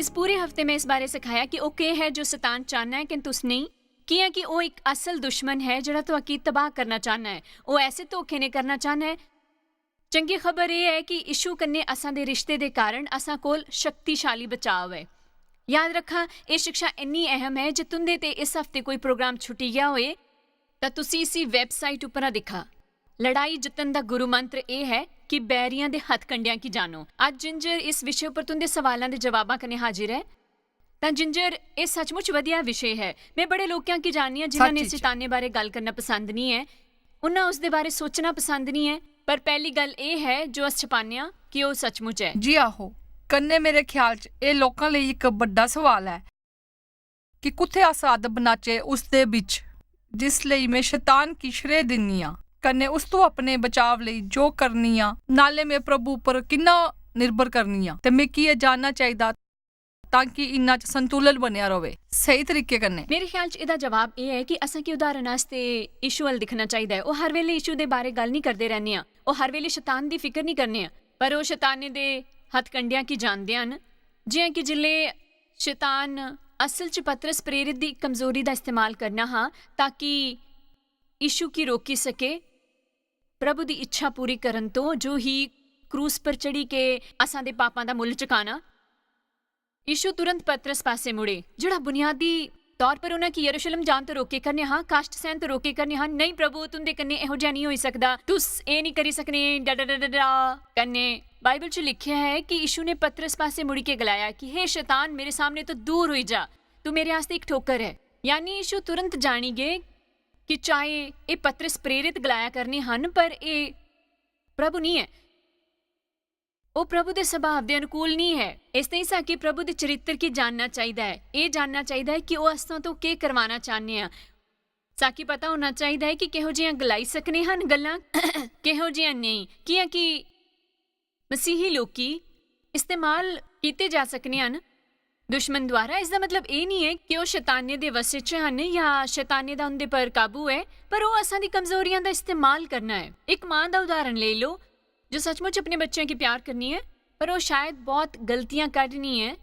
इस पूरे हफ्ते में इस बारे सिखाया कि ਉਹ ਕੀ ਹੈ ਜੋ शैतान ਚਾਹਨਾ ਹੈ ਕਿ ਤੁਸੀਂ ਨਹੀਂ ਕੀ ਹੈ ਕਿ ਉਹ ਇੱਕ ਅਸਲ ਦੁਸ਼ਮਣ ਹੈ ਜਿਹੜਾ ਤੁਹਾਨੂੰ ਤਬਾਹ ਕਰਨਾ ਚਾਹਨਾ ਹੈ। ਉਹ ਐਸੇ ਧੋਖੇ ਨੇ ਕਰਨਾ ਚਾਹਨਾ ਹੈ। ਚੰਗੀ ਖਬਰ ਇਹ ਹੈ ਕਿ ਇਸ਼ੂ ਕੰਨੇ ਅਸਾਂ ਦੇ ਰਿਸ਼ਤੇ ਦੇ ਕਾਰਨ ਅਸਾਂ ਕੋਲ ਸ਼ਕਤੀਸ਼ਾਲੀ ਬਚਾਅ ਹੈ। ਯਾਦ ਰੱਖਾਂ ਇਹ ਸਿੱਖਿਆ ਇੰਨੀ ਅਹਿਮ ਹੈ ਜੇ ਤੁੰਦੇ ਤੇ ਇਸ ਹਫਤੇ ਕੋਈ ਪ੍ਰੋਗਰਾਮ ਛੁੱਟੀ ਗਿਆ ਹੋਏ ਤਾਂ ਤੁਸੀਂ ਇਸੀ ਵੈਬਸਾਈਟ ਉੱਪਰ ਦਿਖਾ। ਲੜਾਈ ਜਿੱਤਣ ਦਾ ਗੁਰੂ ਮੰਤਰ ਇਹ ਹੈ ਕਿ ਬੈਰੀਆਂ ਦੇ ਹੱਥ ਕੰਡਿਆਂ ਕੀ ਜਾਣੋ। ਅੱਜ ਜਿੰਜਰ ਇਸ ਵਿਸ਼ੇ ਉੱਪਰ ਤੁੰਦੇ ਸਵਾਲਾਂ ਦੇ ਜਵਾਬਾਂ ਕਨੇ ਹਾਜ਼ਰ ਹੈ। ਤਾਂ ਜਿੰਜਰ ਇਹ ਸੱਚਮੁੱਚ ਵਧੀਆ ਵਿਸ਼ੇ ਹੈ। ਮੈਂ ਬੜੇ ਲੋਕਾਂ ਕੀ ਜਾਣਨੀ ਹਾਂ ਜਿਨ੍ਹਾਂ ਨੇ ਸ਼ੈਤਾਨੇ ਬਾਰੇ ਗੱਲ ਕਰਨਾ ਪਸੰਦ ਨਹੀਂ ਹੈ, ਉਹਨਾਂ ਉਸ ਦੇ ਬਾਰੇ ਸੋਚਣਾ ਪਸੰਦ ਨਹੀਂ ਹੈ। ਪਰ ਪਹਿਲੀ ਗੱਲ ਇਹ ਹੈ ਜੋ ਅਸ ਛਪਾਨੇ ਆ ਕਿ ਉਹ ਸੱਚਮੁੱਚ ਹੈ। ਜੀ ਆਹੋ ਕੰਨੇ ਮੇਰੇ ਖਿਆਲ 'ਚ ਇਹ ਲੋਕਾਂ ਲਈ ਇੱਕ ਵੱਡਾ ਸਵਾਲ ਹੈ ਕਿ ਕੁੱਥੇ ਅਸ ਅਦਬ ਬਣਾਚੇ ਉਸ ਦੇ ਵਿੱਚ, ਜਿਸ ਲਈ ਮੈਂ ਸ਼ੈਤਾਨ ਕੀ ਸ਼ਰੇ ਦਿੰਨੀ ਆ ਕੰਨੇ ਉਸ ਤੋਂ ਆਪਣੇ ਬਚਾਵ ਲਈ ਜੋ ਕਰਨੀ ਆ, ਨਾਲੇ ਮੈਂ ਪ੍ਰਭੂ ਉੱਪਰ ਕਿੰਨਾ ਨਿਰਭਰ ਕਰਨੀ ਆ ਤੇ ਮੈਂ ਕੀ ਇਹ ਜਾਣਨਾ ਚਾਹੀਦਾ ਤਾਂ ਕਿ ਇਨ੍ਹਾਂ 'ਚ ਸੰਤੁਲਨ ਬਣਿਆ ਰਹੇ ਸਹੀ ਤਰੀਕੇ ਕੰਨੇ। ਮੇਰੇ ਖਿਆਲ 'ਚ ਇਹਦਾ ਜਵਾਬ ਇਹ ਹੈ ਕਿ ਅਸਾਂ ਕੀ ਉਦਾਹਰਨ ਵਾਸਤੇ ਇਸ਼ੂ ਵੱਲ ਦਿਖਣਾ ਚਾਹੀਦਾ ਹੈ। ਉਹ ਹਰ ਵੇਲੇ ਇਸ਼ੂ ਦੇ ਬਾਰੇ ਗੱਲ ਨਹੀਂ ਕਰਦੇ ਰਹਿੰਦੇ ਆ, ਉਹ ਹਰ ਵੇਲੇ ਸ਼ੈਤਾਨ ਦੀ ਫਿਕਰ ਨਹੀਂ ਕਰਨੇ ਆ, ਪਰ ਉਹ ਸ਼ੈਤਾਨੇ ਦੇ ਹੱਥ ਕੰਡਿਆਂ ਕੀ ਜਾਣਦੇ ਹਨ। ਜਿਵੇਂ ਕਿ ਜਿਲੇ ਸ਼ੈਤਾਨ ਅਸਲ 'ਚ ਪਤਰਸ ਪ੍ਰੇਰਿਤ ਦੀ ਕਮਜ਼ੋਰੀ ਦਾ ਇਸਤੇਮਾਲ ਕਰਨਾ ਹਾਂ ਤਾਂ ਕਿ ਇਸ਼ੂ ਕੀ ਰੋਕੀ ਸਕੇ ਪ੍ਰਭੂ ਦੀ ਇੱਛਾ ਪੂਰੀ ਕਰਨ ਤੋਂ, ਜੋ ਹੀ ਕਰੂਸ ਪਰ ਚੜੀ ਕੇ ਅਸਾਂ ਦੇ ਪਾਪਾਂ ਦਾ ਮੁੱਲ ਚੁਕਾਣਾ। ਇਸ਼ੂ ਤੁਰੰਤ ਪਤਰਸ ਪਾਸੇ ਮੁੜੇ ਜਿਹੜਾ ਬੁਨਿਆਦੀ ਤੌਰ ਪਰ ਉਹਨਾਂ ਕੀ ਯਰੂਸ਼ਲਮ ਜਾਣ ਤੋਂ ਰੋਕੇ ਕਰਨੇ ਹਾਂ, ਕਾਸ਼ਟ ਸਹਿਣ ਤੋਂ ਰੋਕੇ ਕਰਨੇ ਹਾਂ। ਨਹੀਂ ਪ੍ਰਭੂ ਤੁੰਦੇ ਕੰਨੇ ਇਹੋ ਜਿਹਾ ਨਹੀਂ ਹੋਈ ਸਕਦਾ, ਤੁਸ ਇਹ ਨਹੀਂ ਕਰੀ ਸਕਨੇ ਕੰਨੇ। ਬਾਈਬਲ 'ਚ ਲਿਖਿਆ ਹੈ ਕਿ ਇਸ਼ੂ ਨੇ ਪਤਰਸ ਪਾਸੇ ਮੁੜ ਕੇ ਗਲਾਇਆ ਕਿ ਹੇ ਸ਼ੈਤਾਨ ਮੇਰੇ ਸਾਹਮਣੇ ਤੋਂ ਦੂਰ ਹੋਈ ਜਾ, ਤੂੰ ਮੇਰੇ ਵਾਸਤੇ ਇੱਕ ਠੋਕਰ ਹੈ। ਯਾਨੀ ਇਸ਼ੂ ਤੁਰੰਤ ਜਾਣੀ ਗਏ ਕਿ ਚਾਹੇ ਇਹ ਪਤਰਸ ਪ੍ਰੇਰਿਤ ਗਲਾਇਆ ਕਰਨੇ ਹਨ ਪਰ ਇਹ ਪ੍ਰਭੂ ਨਹੀਂ ਹੈ, ਉਹ ਪ੍ਰਭੂ ਦੇ ਸੁਭਾਅ ਦੇ ਅਨੁਕੂਲ ਨਹੀਂ ਹੈ। ਇਸ ਲਈ ਸਾਕੀ ਪ੍ਰਭੂ ਦੇ ਚਰਿੱਤਰ ਕੀ ਜਾਣਨਾ ਚਾਹੀਦਾ ਹੈ। ਇਹ ਜਾਣਨਾ ਚਾਹੀਦਾ ਹੈ ਕਿ ਉਹ ਅਸਾਂ ਤੋਂ ਕੀ ਕਰਵਾਉਣਾ ਚਾਹੁੰਦੇ ਆ। ਸਾਕੀ ਪਤਾ ਹੋਣਾ ਚਾਹੀਦਾ ਹੈ ਕਿ ਕਿਹੋ ਜਿਹੀਆਂ ਗਲਾਈ ਸਕਨੇ ਹਨ ਗੱਲਾਂ, ਕਿਹੋ ਜਿਹੀਆਂ ਨਹੀਂ। ਕਿ ਮਸੀਹੀ ਲੋਕੀ ਇਸਤੇਮਾਲ ਕੀਤੇ ਜਾ ਸਕਨੇ ਹਨ ਦੁਸ਼ਮਣ ਦੁਆਰਾ। ਇਸ ਦਾ ਮਤਲਬ ਇਹ ਨਹੀਂ ਹੈ ਕਿ ਉਹ ਸ਼ੈਤਾਨੇ ਦੇ ਵਸੇ 'ਚ ਹਨ ਜਾਂ ਸ਼ੈਤਾਨੇ ਦਾ ਉਹਦੇ ਪਰ ਕਾਬੂ ਹੈ, ਪਰ ਉਹ ਅਸਾਂ ਦੀ ਕਮਜ਼ੋਰੀਆਂ ਦਾ ਇਸਤੇਮਾਲ ਕਰਨਾ ਹੈ। ਇੱਕ ਮਾਂ ਦਾ ਉਦਾਹਰਨ ਲੈ ਲਓ ਜੋ ਸੱਚਮੁੱਚ ਆਪਣੇ ਬੱਚਿਆਂ ਕੀ ਪਿਆਰ ਕਰਨੀ ਹੈ, ਪਰ ਉਹ ਸ਼ਾਇਦ ਬਹੁਤ ਗਲਤੀਆਂ ਕਰਨੀ ਹੈ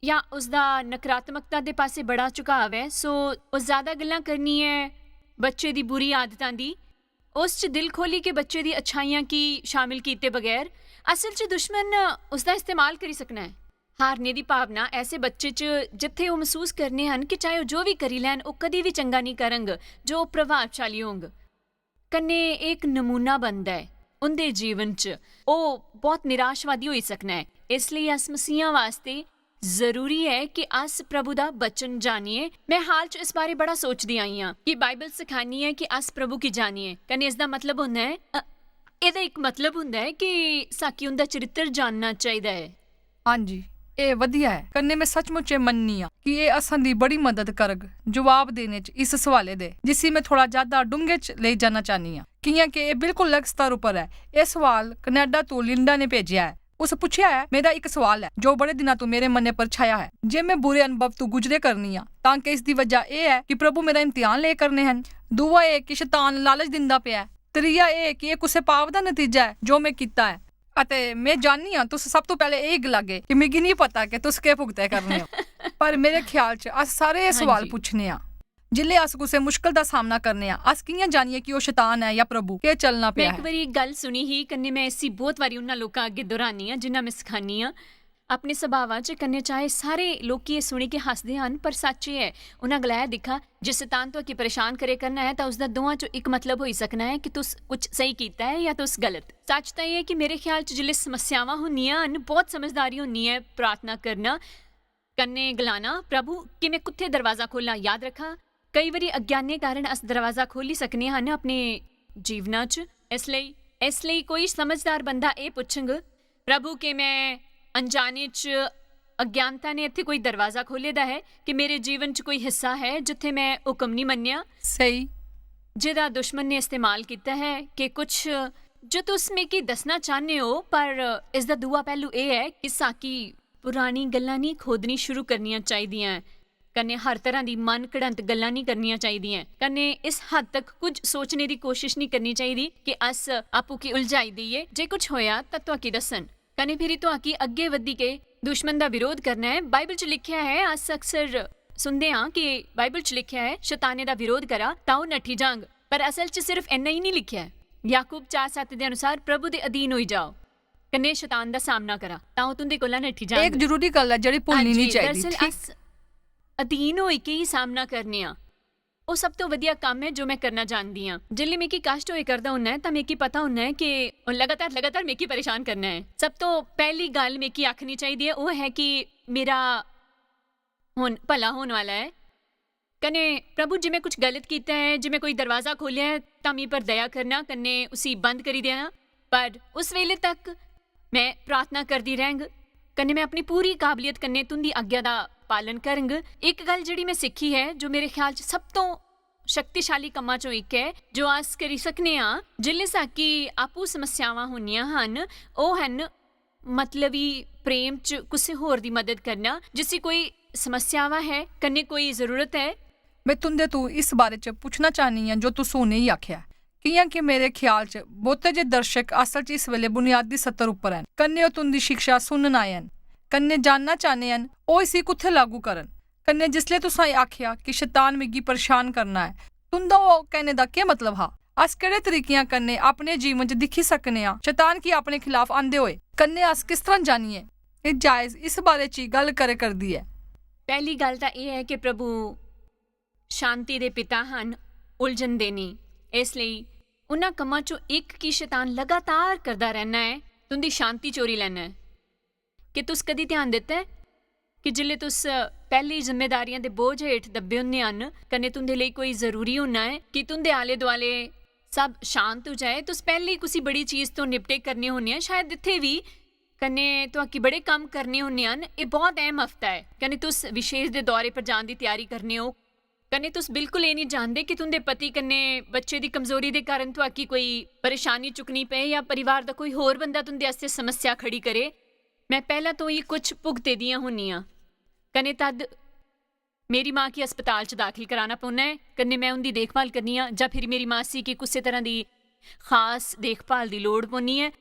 ਜਾਂ ਉਸਦਾ ਨਕਾਰਾਤਮਕਤਾ ਦੇ ਪਾਸੇ ਬੜਾ ਝੁਕਾਵ ਹੈ, ਸੋ ਉਹ ਜ਼ਿਆਦਾ ਗੱਲਾਂ ਕਰਨੀ ਹੈ ਬੱਚੇ ਦੀ ਬੁਰੀ ਆਦਤਾਂ ਦੀ, ਉਸ 'ਚ ਦਿਲ ਖੋਲੀ ਕੇ ਬੱਚੇ ਦੀ ਅੱਛਾਈਆਂ ਕੀ ਸ਼ਾਮਿਲ ਕੀਤੇ ਬਗੈਰ। ਅਸਲ 'ਚ ਦੁਸ਼ਮਣ ਉਸਦਾ ਇਸਤੇਮਾਲ ਕਰੀ ਸਕਣਾ ਹੈ। ਹਾਰਨੇ ਦੀ ਭਾਵਨਾ ਐਸੇ ਬੱਚੇ 'ਚ ਜਿੱਥੇ ਉਹ ਮਹਿਸੂਸ ਕਰਨੇ ਹਨ ਕਿ ਚਾਹੇ ਉਹ ਜੋ ਵੀ ਕਰੀ ਲੈਣ ਉਹ ਕਦੀ ਵੀ ਚੰਗਾ ਨਹੀਂ ਕਰਨਗੇ, ਜੋ ਪ੍ਰਭਾਵਸ਼ਾਲੀ ਹੋਂਗ ਕੰਨੇ ਇੱਕ ਨਮੂਨਾ ਬਣਦਾ ਹੈ ਉਹਦੇ ਜੀਵਨ 'ਚ, ਉਹ ਬਹੁਤ ਨਿਰਾਸ਼ਵਾਦੀ ਹੋਈ ਸਕਣਾ ਹੈ। ਇਸ ਲਈ ਅਸ ਮਸੀਹਾਂ ਵਾਸਤੇ ਜ਼ਰੂਰੀ ਹੈ ਕਿ ਅਸ ਪ੍ਰਭੂ ਦਾ ਬਚਨ ਜਾਣੀਏ। ਮੈਂ ਹਾਲ 'ਚ ਇਸ ਬਾਰੇ ਬੜਾ ਸੋਚਦੀ ਆਈ ਹਾਂ ਕਿ ਬਾਈਬਲ ਸਿਖਾਣੀ ਹੈ ਕਿ ਅਸ ਪ੍ਰਭੂ ਕੀ ਜਾਣੀਏ। ਕੰਨੇ ਇਸ ਦਾ ਮਤਲਬ ਹੁੰਦਾ ਹੈ, ਇਹਦਾ ਇੱਕ ਮਤਲਬ ਹੁੰਦਾ ਹੈ ਕਿ ਸਾਕੀ ਉਹਦਾ ਚਰਿੱਤਰ ਜਾਣਨਾ ਚਾਹੀਦਾ ਹੈ। ਹਾਂਜੀ ਇਹ ਵਧੀਆ ਹੈ ਕੰਨੇ। ਮੈਂ ਸੱਚਮੁੱਚ ਇਹ ਮੰਨਨੀ ਆ ਕਿ ਇਹ ਅਸਾਂ ਦੀ ਬੜੀ ਮਦਦ ਕਰਗ ਜਵਾਬ ਦੇਣੇ 'ਚ ਇਸ ਸਵਾਲੇ ਦੇ, ਜਿਸੀ ਮੈਂ ਥੋੜਾ ਜ਼ਿਆਦਾ ਡੂੰਘੇ 'ਚ ਲੈ ਜਾਣਾ ਚਾਹਨੀ ਆ। ਕਿ ਇਹ ਬਿਲਕੁਲ ਅਲੱਗ ਸਤਰ ਉੱਪਰ ਹੈ। ਇਹ ਸਵਾਲ ਕੈਨੇਡਾ ਤੋਂ ਲਿੰਡਾ ਨੇ ਭੇਜਿਆ ਹੈ। ਉਸ ਪੁੱਛਿਆ ਹੈ, ਮੇਰਾ ਇੱਕ ਸਵਾਲ ਹੈ ਜੋ ਬੜੇ ਦਿਨਾਂ ਤੋਂ ਮੇਰੇ ਮਨ ਪਰ ਛਾਇਆ ਹੈ। ਜੇ ਮੈਂ ਬੁਰੇ ਅਨੁਭਵ ਤੋਂ ਗੁਜ਼ਰੇ ਕਰਨੀ ਆ ਤਾਂ ਕਿ ਇਸ ਦੀ ਵਜ੍ਹਾ ਇਹ ਹੈ ਕਿ ਪ੍ਰਭੂ ਮੇਰਾ ਇਮਤਿਹਾਨ ਲੈ ਕਰਨੇ ਹਨ। ਦੂਆ ਇਹ ਕਿ ਸ਼ੈਤਾਨ ਲਾਲਚ ਦਿੰਦਾ ਪਿਆ ਹੈ। ਤੀਆ ਇਹ ਕਿ ਇਹ ਕਿਸੇ ਪਾਪ ਦਾ ਨਤੀਜਾ ਹੈ ਜੋ ਮੈਂ ਕੀਤਾ ਹੈ। ਅਤੇ ਮੈਂ ਜਾਣਨੀ ਹਾਂ ਤੁਸੀਂ ਸਭ ਤੋਂ ਪਹਿਲੇ ਇਹ ਲੱਗੇ ਕਿ ਮੈਨੂੰ ਨਹੀਂ ਪਤਾ ਕਿ ਤੁਸੀਂ ਕੀ ਭੁਗਤੇ ਕਰਨੇ ਹੋ, ਪਰ ਮੇਰੇ ਖਿਆਲ 'ਚ ਅਸ ਸਾਰੇ ਇਹ ਸਵਾਲ ਪੁੱਛਨੇ ਆ ਜਿੱਲੇ ਅਸ ਕਿਸੇ ਮੁਸ਼ਕਲ ਦਾ ਸਾਹਮਣਾ ਕਰਨੇ ਆ। ਅਸ ਕਿਵੇਂ ਜਾਣੀਏ ਕਿ ਉਹ ਸ਼ੈਤਾਨ ਹੈ ਜਾਂ ਪ੍ਰਭੂ ਕੀ ਚੱਲਣਾ ਪਿਆ ਹੈ। ਮੈਂ ਇੱਕ ਵਾਰੀ ਗੱਲ ਸੁਣੀ ਹੀ ਕੰਨੇ, ਮੈਂ ਐਸੀ ਬਹੁਤ ਵਾਰੀ ਉਹਨਾਂ ਲੋਕਾਂ ਅੱਗੇ ਦੁਹਰਾਨੀ ਆ ਜਿਨ੍ਹਾਂ ਮੈਂ ਸਿਖਾਨੀ ਆ ਆਪਣੇ ਸੁਭਾਵਾਂ 'ਚ। ਕੰਨੇ ਚਾਹੇ ਸਾਰੇ ਲੋਕੀ ਇਹ ਸੁਣੀ ਕੇ ਹੱਸਦੇ ਹਨ ਪਰ ਸੱਚ ਇਹ ਹੈ। ਉਹਨਾਂ ਗਲਾਇਆ ਦਿਖਾ ਜੇ ਸ਼ੈਤਾਨ ਤੋਂ ਕੀ ਪਰੇਸ਼ਾਨ ਕਰੇ ਕਰਨਾ ਹੈ ਤਾਂ ਉਸਦਾ ਦੋਵਾਂ 'ਚੋਂ ਇੱਕ ਮਤਲਬ ਹੋਈ ਸਕਣਾ ਹੈ ਕਿ ਤੁਸ ਕੁਛ ਸਹੀ ਕੀਤਾ ਹੈ ਜਾਂ ਤੁਸ ਗਲਤ। ਸੱਚ ਤਾਂ ਇਹ ਹੈ ਕਿ ਮੇਰੇ ਖਿਆਲ 'ਚ ਜਿਲੇ ਸਮੱਸਿਆਵਾਂ ਹੁੰਦੀਆਂ ਹਨ ਬਹੁਤ ਸਮਝਦਾਰੀ ਹੁੰਦੀ ਹੈ ਪ੍ਰਾਰਥਨਾ ਕਰਨਾ ਕੰਨੇ ਗਲਾਣਾ ਪ੍ਰਭੂ ਕਿ ਮੈਂ ਕਿੱਥੇ ਦਰਵਾਜ਼ਾ ਖੋਲਾਂ। ਯਾਦ ਰੱਖਾਂ ਕਈ ਵਾਰੀ ਅਗਿਆਨੇ ਕਾਰਨ ਅਸ ਦਰਵਾਜ਼ਾ ਖੋਲੀ ਸਕਨੇ ਹਨ ਆਪਣੇ ਜੀਵਨਾਂ 'ਚ। ਇਸ ਲਈ ਕੋਈ ਸਮਝਦਾਰ ਬੰਦਾ ਇਹ ਪੁੱਛੇਗਾ ਪ੍ਰਭੂ ਕਿ ਮੈਂ ਅਣਜਾਣੇ 'ਚ ਅਗਿਆਨਤਾ ਨੇ ਇੱਥੇ ਕੋਈ ਦਰਵਾਜ਼ਾ ਖੋਲ੍ਹੇ ਦਾ ਹੈ ਕਿ ਮੇਰੇ ਜੀਵਨ 'ਚ ਕੋਈ ਹਿੱਸਾ ਹੈ ਜਿੱਥੇ ਮੈਂ ਹੁਕਮ ਨਹੀਂ ਮੰਨਿਆ ਸਹੀ, ਜਿਹਦਾ ਦੁਸ਼ਮਣ ਨੇ ਇਸਤੇਮਾਲ ਕੀਤਾ ਹੈ ਕਿ ਕੁਛ ਜੋ ਤੁਸੀਂ ਮੈਂ ਕੀ ਦੱਸਣਾ ਚਾਹੁੰਦੇ ਹੋ। ਪਰ ਇਸ ਦਾ ਦੂਆ ਪਹਿਲੂ ਇਹ ਹੈ ਕਿ ਸਾਕੀ ਪੁਰਾਣੀ ਗੱਲਾਂ ਨਹੀਂ ਖੋਦਣੀ ਸ਼ੁਰੂ ਕਰਨੀਆਂ ਚਾਹੀਦੀਆਂ। ਕੰਨੇ ਹਰ ਤਰ੍ਹਾਂ ਦੀ ਮਨ ਘੜੰਤ ਗੱਲਾਂ ਨਹੀਂ ਕਰਨੀਆਂ ਚਾਹੀਦੀਆਂ। ਕੰਨੇ ਇਸ ਹੱਦ ਤੱਕ ਕੁਝ ਸੋਚਣੇ ਦੀ ਕੋਸ਼ਿਸ਼ ਨਹੀਂ ਕਰਨੀ ਚਾਹੀਦੀ ਕਿ ਅਸ ਆਪੂ ਕੀ ਉਲਝਾਈ ਦਈਏ। ਜੇ ਕੁਝ ਹੋਇਆ ਤਾਂ ਤੁਹਾਕੀ ਦੱਸਣ ਕੰਨੇ ਫਿਰੀ ਤੁਹਾਕੀ ਅੱਗੇ ਵਧੀ ਕੇ ਦੁਸ਼ਮਣ ਦਾ ਵਿਰੋਧ ਕਰਨਾ ਹੈ। ਬਾਈਬਲ 'ਚ ਲਿਖਿਆ ਹੈ, ਅਸ ਅਕਸਰ ਸੁਣਦੇ ਹਾਂ ਕਿ ਬਾਈਬਲ 'ਚ ਲਿਖਿਆ ਹੈ ਸ਼ੈਤਾਨੇ ਦਾ ਵਿਰੋਧ ਕਰਾ ਤਾਂ ਉਹ ਨੱਠੀ ਜਾਂਗ, ਪਰ ਅਸਲ 'ਚ ਸਿਰਫ ਇੰਨਾ ਹੀ ਨਹੀਂ ਲਿਖਿਆ ਹੈ। ਯਾਕੂਬ 4:7 ਦੇ ਅਨੁਸਾਰ ਪ੍ਰਭੂ ਦੇ ਅਧੀਨ ਹੋਈ ਜਾਓ, ਕਨੇ ਸ਼ੈਤਾਨ ਦਾ ਸਾਹਮਣਾ ਕਰਾ ਤਾਂ ਉਹ ਤੁੰਦੇ ਕੋਲ ਨੱਠੀ ਜਾਂਗ। ਇੱਕ ਜ਼ਰੂਰੀ ਗੱਲ ਹੈ ਜਿਹੜੀ ਭੁੱਲਣੀ ਨਹੀਂ ਚਾਹੀਦੀ। ਦਰਅਸਲ ਅਸ ਅਧੀਨ ਹੋਈ ਕੇ ਹੀ ਸਾਹਮਣਾ ਕਰਨੇ ਆ, ਉਹ ਸਭ ਤੋਂ ਵਧੀਆ ਕੰਮ ਹੈ ਜੋ ਮੈਂ ਕਰਨਾ ਚਾਹੁੰਦੀ ਹਾਂ। ਜਿੱਲੇ ਮੇਕੀ ਕਸ਼ਟ ਹੋਏ ਕਰਦਾ ਹੁੰਨਾ ਹੈ ਤਾਂ ਮੇਕੀ ਪਤਾ ਹੁੰਨਾ ਹੈ ਕਿ ਉਹ ਲਗਾਤਾਰ ਮੇਕੀ ਪਰੇਸ਼ਾਨ ਕਰਨਾ ਹੈ। ਸਭ ਤੋਂ ਪਹਿਲੀ ਗੱਲ ਮੇਕੀ ਆਖਣੀ ਚਾਹੀਦੀ ਹੈ ਉਹ ਹੈ ਕਿ ਮੇਰਾ ਹੁਣ ਭਲਾ ਹੋਣ ਵਾਲਾ ਹੈ। ਕਨੇ ਪ੍ਰਭੂ ਜਿਵੇਂ ਕੁਝ ਗਲਤ ਕੀਤਾ ਹੈ, ਜਿਵੇਂ ਕੋਈ ਦਰਵਾਜ਼ਾ ਖੋਲਿਆ ਹੈ ਤਾਂ ਮੀ ਪਰ ਦਇਆ ਕਰਨਾ, ਕਨੇ ਉसी ਬੰਦ ਕਰੀ ਦੇਣਾ। ਪਰ ਉਸ ਵੇਲੇ ਤੱਕ ਮੈਂ ਪ੍ਰਾਰਥਨਾ ਕਰਦੀ ਰਹਿੰਗ, ਕਨੇ ਮੈਂ ਆਪਣੀ ਪੂਰੀ ਕਾਬਲੀਅਤ ਕਨੇ ਤੁੰਦੀ ਆਗਿਆ ਦਾ ਪਾਲਨ ਕਰੰਗ। ਇੱਕ ਗੱਲ ਜਿਹੜੀ ਮੈਂ ਸਿੱਖੀ ਹੈ ਜੋ ਮੇਰੇ ਖਿਆਲ 'ਚ ਸਭ ਤੋਂ ਸ਼ਕਤੀਸ਼ਾਲੀ ਕੰਮਾਂ 'ਚੋਂ ਇੱਕ ਹੈ ਜੋ ਆਸ ਕਰੀ ਸਕਨੇ ਆ ਜਿੱਲੇ ਸਾਕੀ ਆਪੂ ਸਮੱਸਿਆਵਾਂ ਹੁੰਦੀਆਂ ਹਨ, ਉਹ ਹਨ ਮਤਲਬੀ ਪ੍ਰੇਮ 'ਚ ਕਿਸੇ ਹੋਰ ਦੀ ਮਦਦ ਕਰਨਾ। ਜਿਸੇ ਕੋਈ ਸਮੱਸਿਆਵਾਂ ਹੈ, ਕਨੇ ਕੋਈ ਜ਼ਰੂਰਤ ਹੈ। ਮੈਂ ਤੁੰਦੇ ਤੋਂ ਇਸ ਬਾਰੇ 'ਚ ਪੁੱਛਣਾ ਚਾਹਨੀ ਹਾਂ ਜੋ ਤੁਸੀਂ ਨਹੀਂ ਆਖਿਆ। ਕਿਆਂ ਕਿ ਮੇਰੇ ਖਿਆਲ 'ਚ ਬਹੁਤੇ ਜੇ ਦਰਸ਼ਕ ਅਸਲ 'ਚ ਇਸ ਵੇਲੇ ਬੁਨਿਆਦੀ ਸੱਤਰ ਉੱਪਰ ਹਨ। ਕੰਨੇ ਉਹ ਤੁੰਦੀ ਸਿੱਖਿਆ ਸੁਣਨ ਆਏ ਹਨ, ਕੰਨੇ ਜਾਣਨਾ ਚਾਹਨੇ ਹਨ ਉਹ ਇसी ਕੁੱਥੇ ਲਾਗੂ ਕਰਨ। ਕੰਨੇ ਜਿਸਲੇ ਤੁਸੀਂ ਆਖਿਆ ਕਿ ਸ਼ੈਤਾਨ ਮਿੱਗੀ ਪਰੇਸ਼ਾਨ ਕਰਨਾ ਹੈ, ਤੁੰਦਾ ਉਹ कहने ਦਾ ਕੀ ਮਤਲਬ ਹੈ? ਅਸ ਕਿਹੜੇ ਤਰੀਕਿਆਂ ਕੰਨੇ ਆਪਣੇ ਜੀਵਨ 'ਚ ਦਿਖੀ ਸਕਨੇ ਆ ਸ਼ੈਤਾਨ ਕੀ ਆਪਣੇ ਖਿਲਾਫ ਆਂਦੇ ਹੋਏ? ਕੰਨੇ ਅਸ ਕਿਸ ਤਰ੍ਹਾਂ ਜਾਣੀਏ ਇਹ ਜਾਇਜ਼ ਇਸ ਬਾਰੇ 'ਚ ਗੱਲ ਕਰਦੀ ਹੈ। ਪਹਿਲੀ ਗੱਲ ਤਾਂ ਇਹ ਹੈ ਕਿ ਪ੍ਰਭੂ ਸ਼ਾਂਤੀ ਦੇ ਪਿਤਾ ਹਨ, ਉਲਝਣ ਦੇ ਨਹੀਂ। ਇਸ ਲਈ ਉਹਨਾਂ ਕੰਮਾਂ 'ਚੋਂ ਇੱਕ ਕੀ ਸ਼ੈਤਾਨ ਲਗਾਤਾਰ ਕਰਦਾ ਰਹਿਣਾ ਹੈ, ਤੁੰਦੀ ਸ਼ਾਂਤੀ ਚੋਰੀ ਲੈਣਾ ਹੈ। ਕਿ ਤੁਸ ਕਦੀ ਧਿਆਨ ਦਿੱਤਾ ਹੈ ਕਿ ਜਿੱਲੇ ਤੁਸ ਪਹਿਲੀ ਜ਼ਿੰਮੇਦਾਰੀਆਂ ਦੇ ਬੋਝ ਹੇਠ ਦੱਬੇ ਹੁੰਦੇ ਹਨ, ਕਨੇ ਤੁੰਦੇ ਲਈ ਕੋਈ ਜ਼ਰੂਰੀ ਹੋਣਾ ਹੈ ਕਿ ਤੁੰਦੇ ਆਲੇ ਦੁਆਲੇ ਸਭ ਸ਼ਾਂਤ ਹੋ ਜਾਏ, ਤੁਸ ਪਹਿਲੀ ਕੁसी ਬੜੀ ਚੀਜ਼ ਤੋਂ ਨਿਪਟੇ ਕਰਨੇ ਹੁੰਦੇ ਹਨ। ਸ਼ਾਇਦ ਇੱਥੇ ਵੀ ਕਨੇ ਤੁਹਾਕੀ ਬੜੇ ਕੰਮ ਕਰਨੇ ਹੁੰਦੇ ਹਨ। ਇਹ ਬਹੁਤ ਅਹਿਮ ਹਫਤਾ ਹੈ। ਕਨੇ ਤੁਸ ਵਿਸ਼ੇਸ਼ ਦੇ ਦੌਰੇ ਪਰ ਜਾਣ ਦੀ ਤਿਆਰੀ ਕਰਨੇ ਹੋ, ਕਨੇ ਤੁਸ ਬਿਲਕੁਲ ਇਹ ਨਹੀਂ ਜਾਣਦੇ ਕਿ ਤੁੰਦੇ ਪਤੀ ਕਨੇ ਬੱਚੇ ਦੀ ਕਮਜ਼ੋਰੀ ਦੇ ਕਾਰਨ ਤੁਹਾਕੀ ਕੋਈ ਪਰੇਸ਼ਾਨੀ ਚੁੱਕਣੀ ਪਏ ਜਾਂ ਪਰਿਵਾਰ ਦਾ ਕੋਈ ਹੋਰ ਬੰਦਾ ਤੁੰਦੇ ਵਾਸਤੇ ਸਮੱਸਿਆ ਖੜੀ ਕਰੇ। ਮੈਂ ਪਹਿਲਾਂ ਤੋਂ ਹੀ ਕੁਝ ਭੁਗਤੇ ਦੀਆਂ ਹੁੰਨੀਆਂ। ਕਨੇ ਤਦ ਮੇਰੀ ਮਾਂ ਕੀ ਹਸਪਤਾਲ 'ਚ ਦਾਖਲ ਕਰਾਣਾ ਪਉਣਾ ਹੈ, ਕਨੇ ਮੈਂ ਉਹਦੀ ਦੇਖਭਾਲ ਕਰਨੀ ਆ, ਜਾਂ ਫਿਰ ਮੇਰੀ ਮਾਸੀ ਕੀ ਕਿਸੇ ਤਰ੍ਹਾਂ ਦੀ ਖਾਸ ਦੇਖਭਾਲ ਦੀ ਲੋੜ ਪਉਣੀ ਹੈ,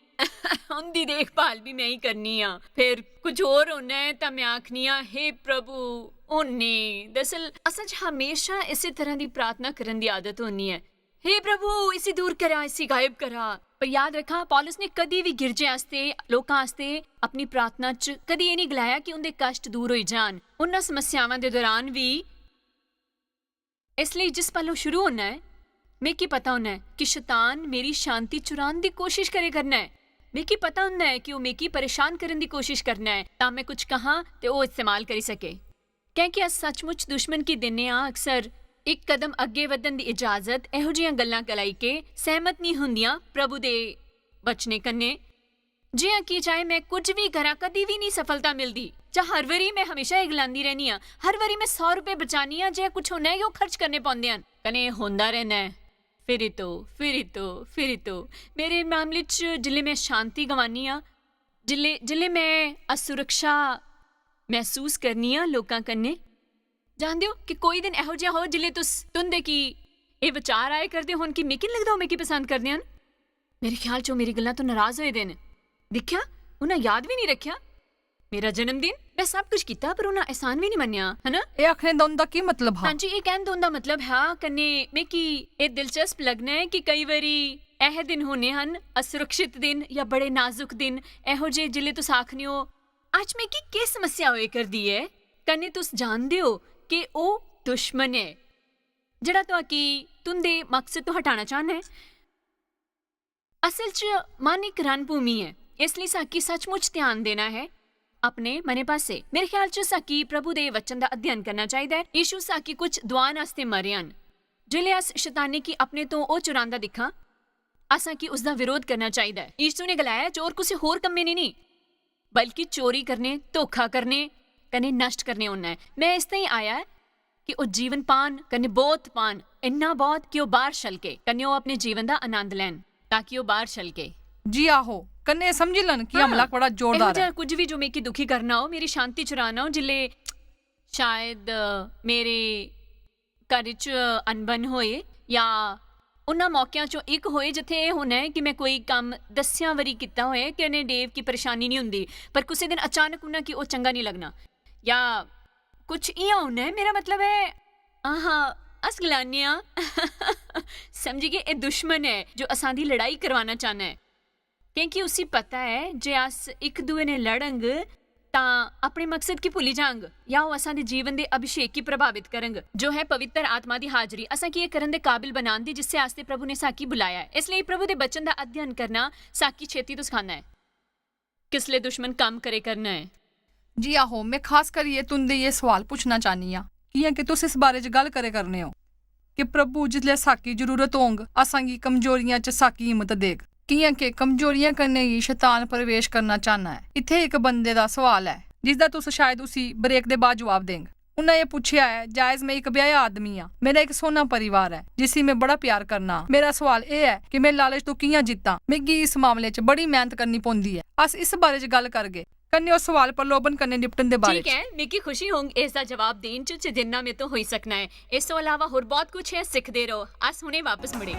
ਉਹਦੀ ਦੇਖਭਾਲ ਵੀ ਮੈਂ ਹੀ ਕਰਨੀ ਆ। ਫਿਰ ਕੁਝ ਹੋਰ ਹੋਣਾ ਹੈ ਤਾਂ ਮੈਂ ਆਖਨੀ ਆ, ਹੇ ਪ੍ਰਭੂ ਉਹਨੇ। ਦਰਅਸਲ ਅਸਲ 'ਚ ਹਮੇਸ਼ਾ ਇਸੇ ਤਰ੍ਹਾਂ ਦੀ ਪ੍ਰਾਰਥਨਾ ਕਰਨ ਦੀ ਆਦਤ ਹੋਣੀ ਹੈ, ਹੇ ਪ੍ਰਭੂ ਇਸੇ ਦੂਰ ਕਰਾ, ਇਸੇ ਗਾਇਬ ਕਰਾ। ਪਰ ਯਾਦ ਰੱਖਾ ਪੌਲਸ ਨੇ ਕਦੀ ਵੀ ਗਿਰਜੇ ਵਾਸਤੇ ਲੋਕਾਂ ਵਾਸਤੇ ਆਪਣੀ ਪ੍ਰਾਰਥਨਾ 'ਚ ਕਦੀ ਇਹ ਨਹੀਂ ਗਲਾਇਆ ਕਿ ਉਹਦੇ ਕਸ਼ਟ ਦੂਰ ਹੋਈ ਜਾਣ ਉਹਨਾਂ ਸਮੱਸਿਆਵਾਂ ਦੇ ਦੌਰਾਨ ਵੀ। ਇਸ ਲਈ ਜਿਸ ਪਲੋਂ ਸ਼ੁਰੂ ਹੋਣਾ ਹੈ ਮੈਂ ਕੀ ਪਤਾ ਹੋਣਾ ਹੈ ਕਿ ਸ਼ੈਤਾਨ ਮੇਰੀ ਸ਼ਾਂਤੀ ਚੁਰਾਉਣ ਦੀ ਕੋਸ਼ਿਸ਼ ਕਰੇ ਕਰਨਾ ਹੈ। ਮੈਂ ਕੀ ਪਤਾ ਹੁੰਦਾ ਹੈ ਕਿ ਉਹ ਮੇਕੀ ਪਰੇਸ਼ਾਨ ਕਰਨ ਦੀ ਕੋਸ਼ਿਸ਼ ਕਰਨਾ ਹੈ ਤਾਂ ਮੈਂ ਕੁਝ ਕਹਾਂ ਤੇ ਉਹ ਇਸਤੇਮਾਲ ਕਰੀ ਸਕੇ। ਕਿਉਂਕਿ ਅਸ ਸੱਚਮੁੱਚ ਦੁਸ਼ਮਣ ਕੀ ਦਿੰਨੇ ਆ ਅਕਸਰ ਇੱਕ ਕਦਮ ਅੱਗੇ ਵਧਣ ਦੀ ਇਜਾਜ਼ਤ ਇਹੋ ਜਿਹੀਆਂ ਗੱਲਾਂ ਕਲਾਈ ਕੇ ਸਹਿਮਤ ਨਹੀਂ ਹੁੰਦੀਆਂ ਪ੍ਰਭੂ ਦੇ ਬਚਨੇ ਕੰਨੇ। ਜਿਵੇਂ ਕਿ ਚਾਹੇ ਮੈਂ ਕੁਝ ਵੀ ਕਰਾਂ ਕਦੀ ਵੀ ਨਹੀਂ ਸਫਲਤਾ ਮਿਲਦੀ। ਜਾਂ ਹਰ ਵਾਰੀ ਮੈਂ ਹਮੇਸ਼ਾ ਇਹ ਗਲਾਂਦੀ ਰਹਿੰਦੀ ਹਾਂ, ਹਰ ਵਾਰੀ ਮੈਂ 100 ਰੁਪਏ ਬਚਾਨੀ ਆ, ਜੇ ਕੁਝ ਹੋਣਾ ਹੈ ਉਹ ਖਰਚ ਕਰਨੇ ਪਾਉਂਦੇ ਹਨ। ਕਨੇ ਹੁੰਦਾ ਰਹਿਣਾ ਹੈ ਫਿਰ ਤੋਂ ਮੇਰੇ ਮਾਮਲੇ 'ਚ ਜਿੱਲੇ ਮੈਂ ਸ਼ਾਂਤੀ ਗਵਾਨੀ ਆ, ਜਿੱਲੇ ਮੈਂ ਅਸੁਰੱਖਿਆ ਮਹਿਸੂਸ ਕਰਨੀ ਆ ਲੋਕਾਂ ਕੰਨੇ। ਜਾਣਦੇ ਹੋ ਕਿ ਕੋਈ ਦਿਨ ਇਹੋ ਜਿਹਾ ਹੋ ਜਿੱਲੇ ਤੁੰਦੇ ਕੀ ਇਹ ਵਿਚਾਰ ਆਏ ਕਰਦੇ ਹੋਣ ਕਿ ਮੇਕੀ ਲੱਗਦਾ ਉਹ ਮੇਕੀ ਪਸੰਦ ਕਰਦੇ ਹਨ। ਮੇਰੇ ਖਿਆਲ 'ਚ ਉਹ ਮੇਰੀ ਗੱਲਾਂ ਤੋਂ ਨਾਰਾਜ਼ ਹੋਏ ਦੇ ਨੇ। ਦੇਖਿਆ ਉਹਨਾਂ ਯਾਦ ਵੀ ਨਹੀਂ ਰੱਖਿਆ ਮੇਰਾ ਜਨਮ ਦਿਨ। ਮੈਂ ਸਭ ਕੁਝ ਕੀਤਾ ਪਰ ਉਹਨਾਂ ਅਹਿਸਾਨ ਵੀ ਨਹੀਂ ਮੰਨਿਆ, ਹਨਾ। ਇਹ ਆਖਣੇ ਦਾ ਉਹਦਾ ਕੀ ਮਤਲਬ ਹੈ? ਹਾਂਜੀ, ਇਹ ਕਹਿਣ ਦਾ ਉਹਦਾ ਮਤਲਬ ਹੈ ਕੰਨੇ ਮੈਂ ਕਿ ਇਹ ਦਿਲਚਸਪ ਲੱਗਣਾ ਹੈ ਕਿ ਕਈ ਵਾਰੀ ਇਹ ਦਿਨ ਹੋਣੇ ਹਨ ਅਸੁਰੱਖਿਅਤ ਦਿਨ ਜਾਂ ਬੜੇ ਨਾਜ਼ੁਕ ਦਿਨ ਇਹੋ ਜਿਹੇ ਜਿਲੇ ਤੁਸੀਂ ਆਖਨੇ ਹੋ ਅੱਜ ਮੈਂ ਕੀ ਸਮੱਸਿਆ ਹੋਏ ਕਰਦੀ ਹੈ। ਕੰਨੇ ਤੁਸੀਂ ਜਾਣਦੇ ਹੋ ਕਿ ਉਹ ਦੁਸ਼ਮਣ ਹੈ ਜਿਹੜਾ ਤੁਹਾਡੀ ਤੁੰਦੇ ਮਕਸਦ ਤੋਂ ਹਟਾਣਾ ਚਾਹੁੰਦਾ ਹੈ। ਅਸਲ 'ਚ ਮਨ ਇੱਕ ਰਣਭੂਮੀ ਹੈ, ਇਸ ਲਈ ਸਾਕੀ ਸੱਚਮੁੱਚ ਧਿਆਨ ਦੇਣਾ ਹੈ ਆਪਣੇ ਮਨੇ ਪਾਸੇ। ਮੇਰੇ ਖਿਆਲ 'ਚ ਸਾਕੀ ਪ੍ਰਭੂ ਦੇ ਵਚਨ ਦਾ ਅਧਿਐਨ ਕਰਨਾ ਚਾਹੀਦਾ ਹੈ। ਯੀਸ਼ੂ ਸਾਕੀ ਕੁਝ ਦੁਆਨ ਵਾਸਤੇ ਮਰੇ ਹਨ ਜਿਲੇ ਅਸ ਸ਼ੈਤਾਨੀ ਕੀ ਆਪਣੇ ਤੋਂ ਉਹ ਚੁਰਾਂਦਾ ਦਿਖਾਂ ਅਸਾਂ ਕੀ ਉਸਦਾ ਵਿਰੋਧ ਕਰਨਾ ਚਾਹੀਦਾ ਹੈ। ਯੀਸ਼ੂ ਨੇ ਗਲਾਇਆ ਚੋਰ ਕਿਸੇ ਹੋਰ ਕੰਮੇ ਨਹੀਂ ਬਲਕਿ ਚੋਰੀ ਕਰਨੇ, ਧੋਖਾ ਕਰਨੇ ਕਨੇ ਨਸ਼ਟ ਕਰਨੇ ਹੋਣਾ ਹੈ। ਮੈਂ ਇਸ ਤੇ ਹੀ ਆਇਆ ਕਿ ਉਹ ਜੀਵਨ ਪਾਣ ਕਨੇ ਬਹੁਤ ਪਾਣ, ਇੰਨਾ ਬਹੁਤ ਕਿ ਉਹ ਬਾਹਰ ਛਲਕੇ ਕਨੇ ਉਹ ਆਪਣੇ ਜੀਵਨ ਦਾ ਆਨੰਦ ਲੈਣ ਤਾਂ ਕਿ ਉਹ ਬਾਹਰ ਛਲਕੇ। ਜੀ ਆਹੋ ਕੰਨੇ ਸਮਝ ਲੈਣ ਕਿ ਹਮਲਾ ਬੜਾ ਜ਼ੋਰਦਾਰ ਹੈ। ਕੁਝ ਵੀ ਜੋ ਮੇਕੀ ਦੁਖੀ ਕਰਨਾ ਹੋ, ਮੇਰੀ ਸ਼ਾਂਤੀ ਚੁਰਾਨਾ ਹੋ, ਜਿਲੇ ਸ਼ਾਇਦ ਮੇਰੇ ਘਰ 'ਚ ਅਨਬਨ ਹੋਏ ਜਾਂ ਉਹਨਾਂ ਮੌਕਿਆਂ 'ਚੋਂ ਇੱਕ ਹੋਏ ਜਿੱਥੇ ਇਹ ਹੋਣਾ ਹੈ ਕਿ ਮੈਂ ਕੋਈ ਕੰਮ ਦੱਸਿਆਂ ਵਾਰੀ ਕੀਤਾ ਹੋਇਆ ਕਿ ਇਹਨੇ ਡੇਵ ਕੀ ਪਰੇਸ਼ਾਨੀ ਨਹੀਂ ਹੁੰਦੀ, ਪਰ ਕਿਸੇ ਦਿਨ ਅਚਾਨਕ ਹੋਣਾ ਕਿ ਉਹ ਚੰਗਾ ਨਹੀਂ ਲੱਗਣਾ, ਜਾਂ ਕੁਛ ਇਉਂ ਹੋਣਾ ਹੈ। ਮੇਰਾ ਮਤਲਬ ਹੈ ਅਸ ਗਲਾਨਿਆ ਸਮਝੀ ਕਿ ਇਹ ਦੁਸ਼ਮਣ ਹੈ ਜੋ ਅਸਾਂ ਦੀ ਲੜਾਈ ਕਰਵਾਉਣਾ ਚਾਹੁੰਦਾ ਹੈ, ਕਿਉਂਕਿ ਉਸੇ ਪਤਾ ਹੈ ਜੇ ਅਸ ਇੱਕ ਦੂਏ ਨੇ ਲੜਾਂਗ ਤਾਂ ਆਪਣੇ ਮਕਸਦ ਕੀ ਭੁੱਲੀ ਜਾਂਗ, ਜਾਂ ਉਹ ਅਸਾਂ ਦੇ ਜੀਵਨ ਦੇ ਅਭਿਸ਼ੇਕ ਕੀ ਪ੍ਰਭਾਵਿਤ ਕਰਨਗ, ਜੋ ਹੈ ਪਵਿੱਤਰ ਆਤਮਾ ਦੀ ਹਾਜ਼ਰੀ ਅਸਾਂ ਕੀ ਇਹ ਕਰਨ ਦੇ ਕਾਬਿਲ ਬਣਾਉਣ ਦੀ, ਜਿਸ ਆਸਤੇ ਪ੍ਰਭੂ ਨੇ ਸਾਕੀ ਬੁਲਾਇਆ ਹੈ। ਇਸ ਲਈ ਪ੍ਰਭੂ ਦੇ ਬਚਨ ਦਾ ਅਧਿਐਨ ਕਰਨਾ ਸਾਕੀ ਛੇਤੀ ਤੋਂ ਸਿਖਾਉਣਾ ਹੈ ਕਿਸ ਲਈ ਦੁਸ਼ਮਣ ਕੰਮ करे करना है। जी आहो, मैं खास करिए तुंदे ये सवाल पूछना चाहनी हाँ कियां कि तुस इस बारे च गल करे करने हो कि प्रभु जिसले साकी जरूरत होंग असांगी कमजोरियां च साकी हिम्मत देग, कियां कि कमजोरियां करने ही शैतान प्रवेश करना चाहना है। इत्थे एक बंदे दा सवाल है जिसदा तुस शायद उसी ब्रेक दे बाद जवाब देंगे। उन्हें ये पूछा है, जायज मैं एक ब्याह आदमी हाँ, मेरा एक सोना परिवार है जिसी मैं बड़ा प्यार करना। मेरा सवाल ये है कि मैं लालच तो कियां जिता, मिगी इस मामले च बड़ी मेहनत करनी पौंदी है। अस इस बारे च गल करगे कन्ने उस सवाल प्रलोभन कन्ने निपटन दे बारे। ठीक है, मिकी खुशी होंगी इसका जवाब देन च जिन्ना में तो हो ही सकना है। इस तो अलावा होर बहुत कुछ है, सिखदे रहो। अस हुणे वापस मुड़े।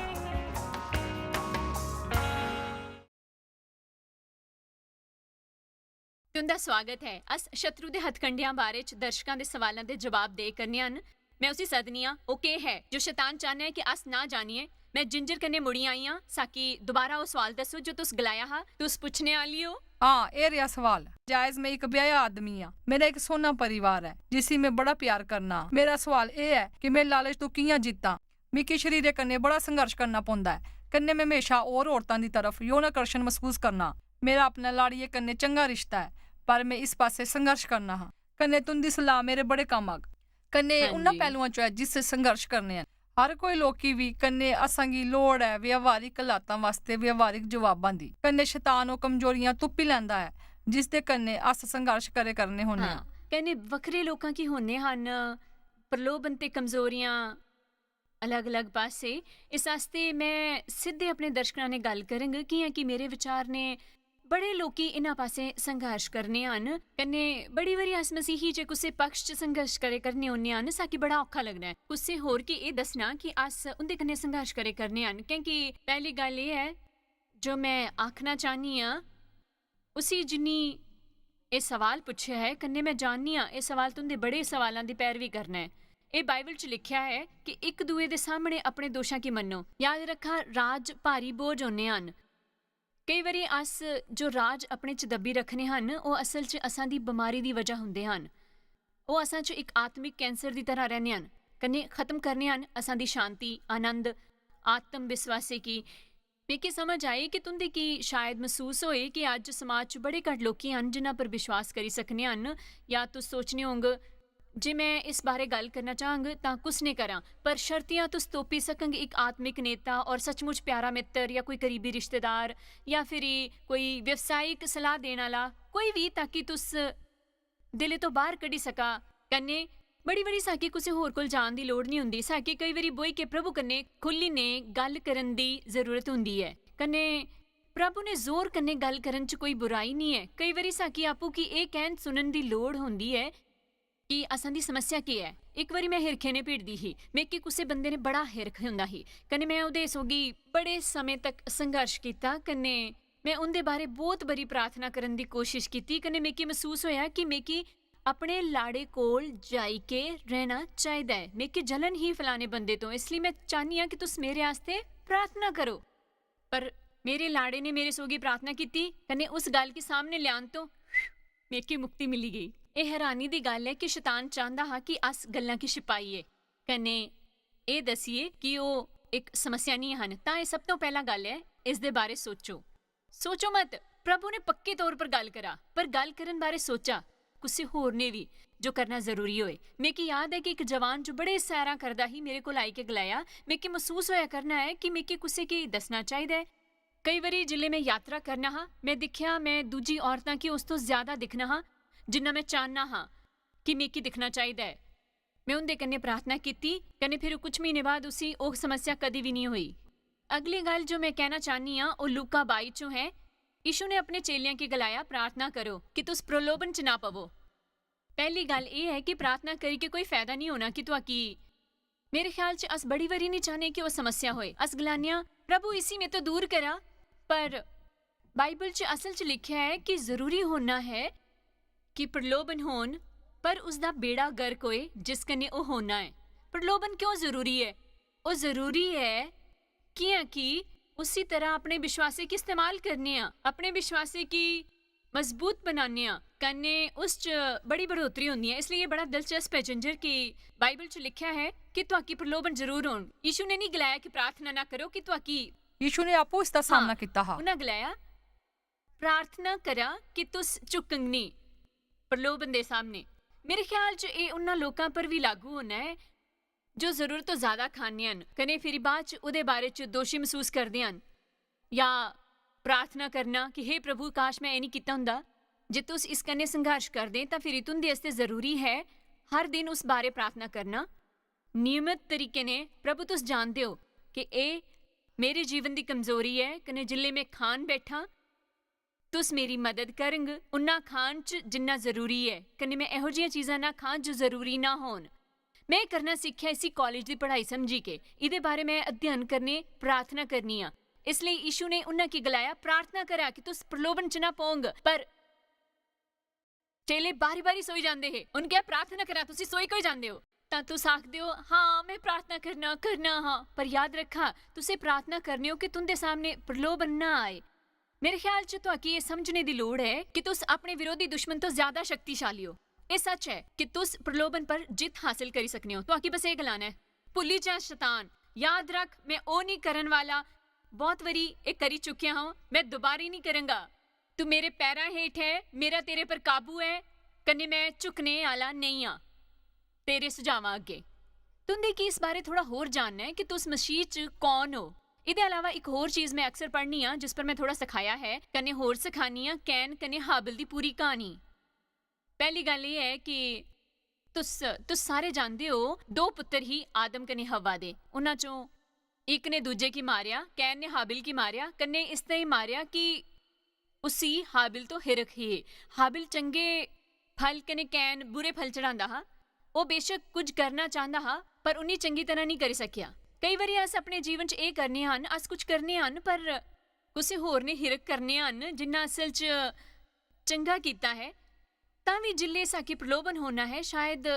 तुंदा स्वागत है। अस शत्रु दे हथकंडियां बारे च दर्शकां दे सवालां दे जवाब दे करने हन। मैं उसी सदनिया ओके है जो शैतान चाहना है कि अस ना जानिए। मैं जिंजर कन्ने मुड़ी आई हां साकी दोबारा वो सवाल दसो जो तुस गलाया हा, तुस पुछने आली हो। हाँ, ये रहा सवाल। जायज मैं एक ब्याह आदमी हाँ, मेरा एक सोना परिवार है जिसी मैं बड़ा प्यार करना। मेरा सवाल ये है कि मैं लालच तो कियां जीता, मिकी शरीर कन्ने बड़ा संघर्ष करना पौंदा है। कन्ने मैं हमेशा और औरतां दी तरफ यौन आकर्षण महसूस करना। मेरा अपना लाड़िए कन्ने चंगा रिश्ता है पर मैं इस पासे संघर्ष करना हाँ। कन्ने तुंदी सलाह मेरे बड़े काम आग। कन्ने उन्हां पहलुआं चों है जिससे संघर्ष करने हैं। हर कोई लोकी भी कन्ने असांगी लोड़ है व्यवहारिक हालातां वास्ते व्यवहारिक जवाबां दी। कन्ने शैतान ओ कमजोरियां तुप्पी लैंदा है जिस दे कन्ने अस संघर्ष करे करने होने। कन्ने वखरे लोकां की होने हन प्रलोभन ते कमजोरियां अलग अलग पासे। इस वास्ते मैं सिद्धे अपने दर्शकां ने गल करांगी कि मेरे विचार ने बड़े लोकी इन्हां पासे संघर्ष करने हन। कन्ने बड़ी बारी अस मसीही जे कुसे पक्ष च संघर्ष करे करने होने हन साकी बड़ा औखा लगना है कुसे होर की ये दसना कि अस उंदे कन्ने संघर्ष करे करने हन। क्योंकि पहली गल ये है जो मैं आखना चाहनी हाँ उसी जिन्नी ये सवाल पूछा है कन्ने मैं जाननी हाँ ये सवाल तुंदे बड़े सवालों की पैरवी करना है। ये बाइबल च लिखा है कि एक दूए दे सामने अपने दोषां की मन्नो। याद रखा राज भारी बोझ होने हन। कई बारी अस जो राज अपने च दब्बी रखने हन वो असल च असां दी बीमारी दी वजह हुंदे हन। वो असां च एक आत्मिक कैंसर दी तरह रहने हन। कन्ने खत्म करने हन असां दी शांति आनंद आत्म विश्वासे की। मिगी समझ आई कि तुंदे की शायद महसूस होए कि अज समाज च बड़े घट लोकी हन जिन्हां पर विश्वास करी सकने हन। या तुस सोचने होंगे जे मैं इस बारे गल करना चाहंग तां कुछ नहीं करा, पर शर्तियां तुस तोपी सकंग एक आत्मिक नेता और सचमुच प्यारा मित्र या कोई करीबी रिश्तेदार या फिर कोई व्यवसायिक सलाह देने वाला कोई भी, ताकि तुस दिले तो बाहर कढ़ी सका। कन्ने बड़ी बड़ी साकी कुछ होर कोल जान दी लोड़ नहीं हुंदी। साकी कई बारी बोई के प्रभु कन्ने खुली ने गल करन दी जरूरत हुंदी है। कन्ने प्रभु ने जोर कन्ने गल करन च कोई बुराई नहीं है। कई बारी साकी आपू की एक कहन सुनन दी लोड़ हुंदी है कि असां दी समस्या की है। एक बारी मैं हिरखे ने भिड़दी ही, मैं कि कुसे बंदे ने बड़ा हिरख हुंदा ही। कन्ने मैं उहदे सोगी बड़े समय तक संघर्ष कीता। कन्ने मैं उनदे बारे बहुत बड़ी प्रार्थना करन दी कोशिश कीती। कन्ने मिकी महसूस होया कि मिकी अपने लाड़े कोल जाई के रहना चाहिदा है। मिकी जलन ही फलाने बंदे तो, इसलिए मैं चाहनी हां कि तुस मेरे आस्ते प्रार्थना करो। पर मेरे लाड़े ने मेरे सोगी प्रार्थना कीती। कन्ने उस गल के सामने लियान तो मिकी मुक्ति मिली गई। ਇਹ ਹੈਰਾਨੀ ਦੀ ਗੱਲ ਹੈ ਕਿ ਸ਼ੈਤਾਨ ਚਾਹੁੰਦਾ ਹਾਂ ਕਿ ਅਸ ਗੱਲਾਂ ਕੀ ਛਿਪਾਈਏ ਕਨੇ ਇਹ ਦਸੀਏ ਕਿ ਉਹ ਇੱਕ ਸਮੱਸਿਆ ਨਹੀਂ ਹਨ। ਤਾਂ ਇਹ ਸਭ ਤੋਂ ਪਹਿਲਾ ਗੱਲ ਹੈ ਇਸ ਦੇ ਬਾਰੇ ਸੋਚੋ ਮਤ। ਪ੍ਰਭੂ ਨੇ ਪੱਕੇ ਤੌਰ ਪਰ ਗੱਲ ਕਰਾ, ਪਰ ਗੱਲ ਕਰਨ ਬਾਰੇ ਸੋਚਾ ਕਿਸੇ ਹੋਰ ਨੇ ਵੀ ਜੋ ਕਰਨਾ ਜ਼ਰੂਰੀ ਹੋਏ। ਮੇਕੀ ਯਾਦ ਹੈ ਕਿ ਇੱਕ ਜਵਾਨ ਜੋ ਬੜੇ ਸੈਰਾਂ ਕਰਦਾ ਹੀ ਮੇਰੇ ਕੋਲ ਆਈ ਕੇ ਗਲਾਇਆ। ਮੇਕੀ ਮਹਿਸੂਸ ਹੋਇਆ ਕਰਨਾ ਹੈ ਕਿ ਮੇਕੀ ਕਿਸੇ ਕੀ ਦੱਸਣਾ ਚਾਹੀਦਾ ਹੈ। ਕਈ ਵਾਰੀ ਜਿਲੇ ਮੈਂ ਯਾਤਰਾ ਕਰਨਾ ਹਾਂ ਮੈਂ ਦੇਖਿਆ ਮੈਂ ਦੂਜੀ ਔਰਤਾਂ ਕੀ ਉਸ ਤੋਂ ਜ਼ਿਆਦਾ ਦਿਖਣਾ ਹਾਂ जिन्ना मैं चाहना हाँ कि मिकी दिखना चाहिए है। मैं उनके कन्ने प्रार्थना की कन्ने फिर कुछ महीने बाद उसी वो समस्या कभी भी नहीं हुई। अगली गल जो मैं कहना चाहनी हाँ वो लूका 22 चों है। यीशु ने अपने चेलियां की गलाया प्रार्थना करो कि तुस प्रलोभन च ना पवो। पहली गल ये है कि प्रार्थना करी के कोई फायदा नहीं होना कि तुहाकी मेरे ख्याल च अस बड़ी बारी नहीं चाहने कि वो समस्या होए। अस गलानियां प्रभु इसी में तो दूर करा, पर बाइबल च असल च लिखिया है कि जरूरी होना है कि प्रलोभन होन, पर उसदा बेड़ा गर्क होए जिस कन्नै ओह होना है। प्रलोभन क्यों जरूरी है? ਉਹ ਜ਼ਰੂਰੀ ਹੈ कि उसी तरह अपने विश्वासी की इस्तेमाल करने आ, अपने विश्वासी की मजबूत बनाने आ, कन्ने उस च बड़ी बढ़ोतरी होंदी है। इसलिए ये बड़ा दिलचस्प है जिंजर कि बाइबल च लिखा है कि तुआकी प्रलोभन जरूर होन। यीशु ने नहीं गलाया कि प्रार्थना ना करो कि तुआकी, यीशु ने आपो इसका सामना किया हा। उन्हें गलाया प्रार्थना करा कि तुस झुकंग नहीं प्रलोभन दे सामने। मेरे ख्याल च ये उन्हां लोकां पर भी लागू होना है जो जरूरत तो ज्यादा खाने हैं, कने फिर बाद च उहदे बारे च दोषी महसूस करदे हन, या प्रार्थना करना कि हे प्रभु काश मैं ये नहीं कीता हुंदा। जे तुस इस कन्नै संघर्ष करदे तां फिर तुंदे आस्ते जरूरी है हर दिन उस बारे प्रार्थना करना नियमित तरीके ने। प्रभु तुस जानदे हो कि ए मेरे जीवन दी कमजोरी है, कने जिल्ले मैं खान बैठा तुस मेरी मदद करंग उन्ना खान च जिन्ना जरूरी है, कने मैं एहो जिहियां चीज़ां ना खां जो जरूरी ना होन। मैं करना सीखिया इसी कॉलेज की पढ़ाई समझी के, इहदे बारे मैं अध्ययन करने प्रार्थना करनी आ। इसलिए यीशु ने उन्हें की गलाया प्रार्थना करा कि तुस प्रलोभन च ना पोंग। पर चेले बारी बारी सोई जाते हैं। उन क्या प्रार्थना करा, तुसी सोई कोई जाते हो तां तुस आखदे हो हाँ मैं प्रार्थना करना हाँ, पर याद रखा तुसे प्रार्थना करने हो कि तुंदे सामने प्रलोभन ना आए। मेरे ख्याल च तुहाकी ये समझने दी लोड़ है कि तुस अपने विरोधी दुश्मन तो ज्यादा शक्तिशाली हो। ये सच है कि तुस प्रलोभन पर जित हासिल करी सकने हो। तुहाकी बस ये गलाना है भुली जा शैतान, याद रख मैं ओ नहीं करन वाला, बहुत वरी ये करी चुकिया हूं, मैं दोबारा नहीं करूंगा। तू मेरे पैरा हेठ है, मेरा तेरे पर काबू है, कन्ने मैं झुकने आला नहीं आ तेरे सुझावां अगे। तुंदे की इस बारे थोड़ा होर जानना है कि तुस मसीह च कौन हो। इहदे अलावा एक होर चीज मैं अक्सर पढ़नी आ जिस पर मैं थोड़ा सिखाया है, कन्ने होर सिखानी आ कैन कन्ने हाबिल दी पूरी कहानी। पहली गल ये है कि तुस सारे जानते हो दो पुत्र ही आदम कने हवा दे, उन्हां चों एक ने दूजे की मारिया, कैन ने हाबिल की मारिया, कन्ने इसने ही मारिया कि उसी हाबिल तो हिरख ही। हाबिल चंगे फल कने कैन बुरे फल चढ़ांदा हा। वो बेशक कुछ करना चाहता हा पर उन्हीं चंगी तरह नहीं करी सकिया। कई बारी अस अपने जीवन च ये करने हन, अस कुछ करने हन पर कुछ होर ने हिरख करने हन जिन्ना असल च चंगा कीता है। तां भी जिल्ले साकी प्रलोभन होना है, शायद